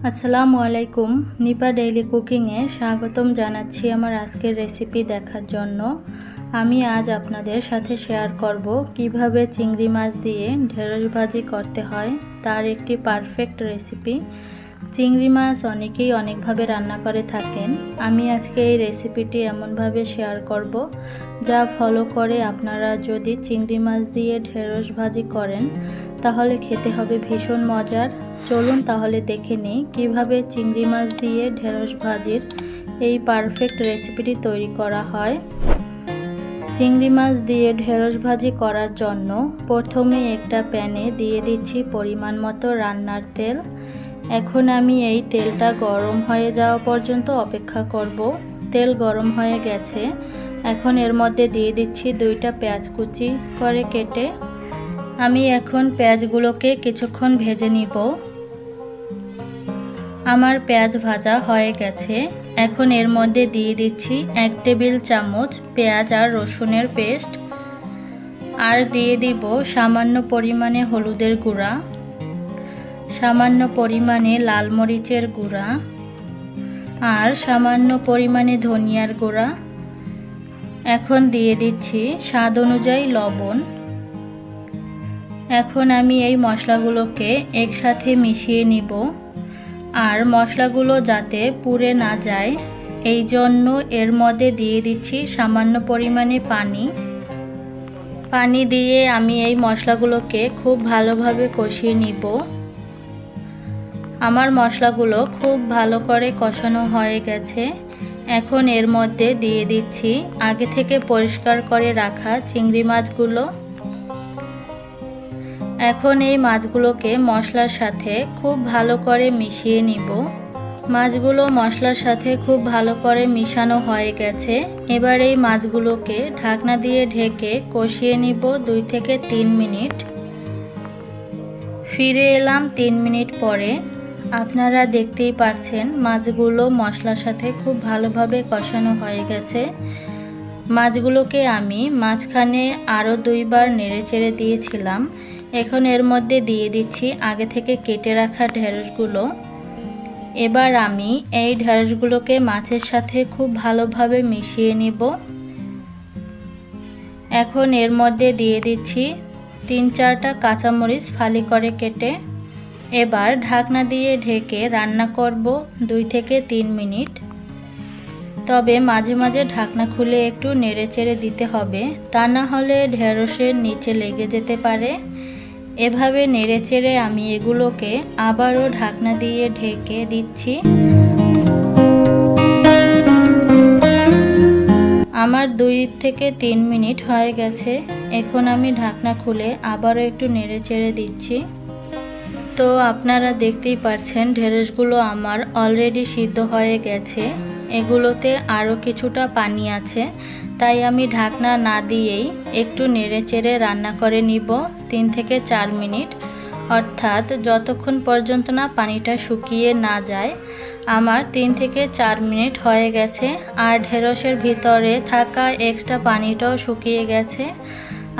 আসসালামু আলাইকুম। নিপা ডেইলি কুকিংয়ে স্বাগতম জানাচ্ছি আমার আজকের রেসিপি দেখার জন্য। আমি আজ আপনাদের সাথে শেয়ার করব কিভাবে চিংড়ি মাছ দিয়ে ঢেঁড়স ভাজি করতে হয়, তার একটি পারফেক্ট রেসিপি। চিংড়ি মাছ অনেকেই অনেকভাবে রান্না করে থাকেন। আমি আজকে এই রেসিপিটি এমনভাবে শেয়ার করব যা ফলো করে আপনারা যদি চিংড়ি মাছ দিয়ে ঢেঁড়স ভাজি করেন তাহলে খেতে হবে ভীষণ মজার। চলুন তাহলে দেখে নিই কিভাবে চিংড়ি মাছ দিয়ে ঢেঁড়স ভাজির এই পারফেক্ট রেসিপিটি তৈরি করা হয়। চিংড়ি মাছ দিয়ে ঢেঁড়স ভাজি করার জন্য প্রথমে একটা প্যানে দিয়ে দিচ্ছি পরিমাণ মতো রান্নার তেল। এখন আমি এই তেলটা গরম হয়ে যাওয়া পর্যন্ত অপেক্ষা করব। তেল গরম হয়ে গেছে, এখন এর মধ্যে দিয়ে দিচ্ছি 2টা পেঁয়াজ কুচি করে কেটে। আমি এখন পেঁয়াজগুলোকে কিছুক্ষণ ভেজে নিব। আমার পেঁয়াজ ভাজা হয়ে গেছে, এখন এর মধ্যে দিয়ে দিচ্ছি 1 টেবিল চামচ পেঁয়াজ আর রসুনের পেস্ট, আর দিয়ে দিব সামান্য পরিমাণে হলুদের গুঁড়া, সামান্য পরিমাণে লাল মরিচের গুঁড়া, আর সামান্য পরিমাণে ধনিয়ার গুঁড়া। এখন দিয়ে দিচ্ছি স্বাদ অনুযায়ী লবণ। এখন আমি এই মশলাগুলোকে একসাথে মিশিয়ে নিব, আর মশলাগুলো যাতে পুড়ে না যায় এই জন্য এর মধ্যে দিয়ে দিচ্ছি সামান্য পরিমাণে পানি দিয়ে আমি এই মশলাগুলোকে খুব ভালোভাবে কষিয়ে নিব। আমার মশলাগুলো খুব ভালো করে কষানো হয়ে গেছে, এখন এর মধ্যে দিয়ে দিচ্ছি আগে থেকে পরিষ্কার করে রাখা চিংড়ি মাছগুলো। এখন এই মাছগুলোকে মশলার সাথে খুব ভালো করে মিশিয়ে নিব। মাছগুলো মশলার সাথে খুব ভালো করে মিশানো হয়ে গেছে, এবার এই মাছগুলোকে ঢাকনা দিয়ে ঢেকে কষিয়ে নিব 2 থেকে 3 মিনিট। ফিরে এলাম 3 মিনিট পরে। আপনারা দেখতেই পাচ্ছেন মাছগুলো মশলার সাথে খুব ভালোভাবে কষানো হয়ে গেছে। মাছগুলোকে আমি মাঝখানে আরও 2 বার নেড়েচেড়ে দিয়েছিলাম। এখন এর মধ্যে দিয়ে দিচ্ছি আগে থেকে কেটে রাখা ঢেঁড়সগুলো। এবার আমি এই ঢেঁড়সগুলোকে মাছের সাথে খুব ভালোভাবে মিশিয়ে নিব। এখন এর মধ্যে দিয়ে দিচ্ছি 3-4টা কাঁচামরিচ ফালি করে কেটে। এবার ঢাকনা দিয়ে ঢেকে রান্না করব 2 থেকে 3 মিনিট। তবে মাঝে মাঝে ঢাকনা খুলে একটু নেড়েচেড়ে দিতে হবে, তা না হলে ঢেঁড়সের নিচে লেগে যেতে পারে। এভাবে নেড়েচেড়ে আমি এগুলোকে আবারও ঢাকনা দিয়ে ঢেকে দিচ্ছি। আমার 2 থেকে 3 মিনিট হয়ে গেছে, এখন আমি ঢাকনা খুলে আবারও একটু নেড়েচেড়ে দিচ্ছি। তো আপনারা দেখতেই পাচ্ছেন ঢেঁড়সগুলো আমার অলরেডি সিদ্ধ হয়ে গেছে। এগুলোতে আরও কিছুটা পানি আছে, তাই আমি ঢাকনা না দিয়েই একটু নেড়েচেড়ে রান্না করে নিব 3 থেকে 4 মিনিট, অর্থাৎ যতক্ষণ পর্যন্ত না পানিটা শুকিয়ে না যায়। আমার 3 থেকে 4 মিনিট হয়ে গেছে, আর ঢেঁড়সের ভিতরে থাকা এক্সট্রা পানিটাও শুকিয়ে গেছে,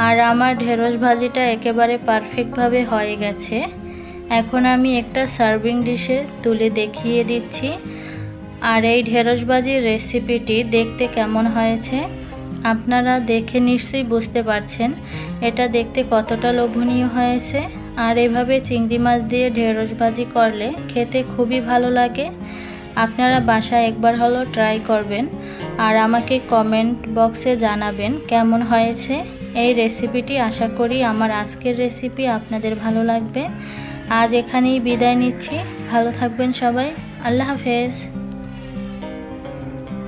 আর আমার ঢেঁড়স ভাজিটা একেবারে পারফেক্টভাবে হয়ে গেছে। এখন আমি একটা সার্ভিং ডিশে তুলে দেখিয়ে দিচ্ছি। আর এই ঢেঁড়স ভাজির রেসিপিটি দেখতে কেমন হয়েছে আপনারা দেখে নিশ্চয়ই বুঝতে পারছেন এটা দেখতে কতটা লোভনীয় হয়েছে। আর এভাবে চিংড়ি মাছ দিয়ে ঢেঁড়স ভাজি করলে খেতে খুবই ভালো লাগে। আপনারা বাসায় একবার হলো ট্রাই করবেন, আর আমাকে কমেন্ট বক্সে জানাবেন কেমন হয়েছে এই রেসিপিটি। আশা করি আমার আজকের রেসিপি আপনাদের ভালো লাগবে। আজ এখানেই বিদায় নিচ্ছি। ভালো থাকবেন সবাই। আল্লাহ হাফেজ।